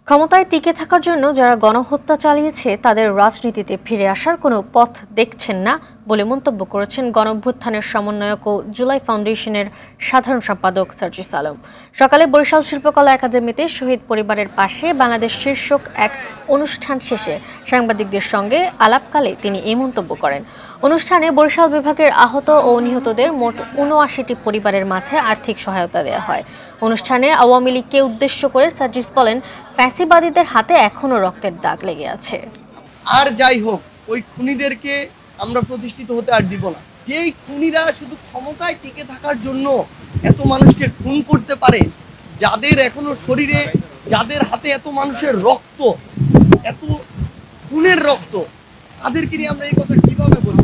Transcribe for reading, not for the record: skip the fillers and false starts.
ক্ষমতায় টিকে থাকার জন্য যারা গণহত্যা চালিয়েছে তাদের রাজনীতিতে ফিরে আসার কোনো পথ দেখছেন না বলে মন্তব্য করেছেন গণঅভ্যুত্থানের সমন্বয়ক ও জুলাই ফাউন্ডেশনের সাধারণ সম্পাদক সার্জিস আলম। সকালে বরিশাল শিল্পকলা একাডেমিতে শহীদ পরিবারের পাশে বাংলাদেশ শীর্ষক এক অনুষ্ঠান শেষে সাংবাদিকদের সঙ্গে আলাপকালে তিনি এই মন্তব্য করেন। অনুষ্ঠানে বরিশাল বিভাগের আহত ও নিহতদের মোট ৭৯টি পরিবারের মাঝে আর্থিক সহায়তা দেওয়া হয়। অনুষ্ঠানে আওয়ামী লীগকে উদ্দেশ্য করে সার্জিস বলেন, ফ্যাসিবাদীদের হাতে এখনো রক্তের দাগ লেগে আছে। আর যাই হোক, ওই খুনিদেরকে আমরা প্রতিষ্ঠিত হতে আর দিব না। যেই খুনিরা শুধু ক্ষমতায় টিকে থাকার জন্য এত মানুষকে খুন করতে পারে, যাদের এখনো শরীরে, যাদের হাতে এত মানুষের রক্ত, এত খুনের রক্ত, তাদেরকে নিয়ে আমরা এই কথা কিভাবে বলবো?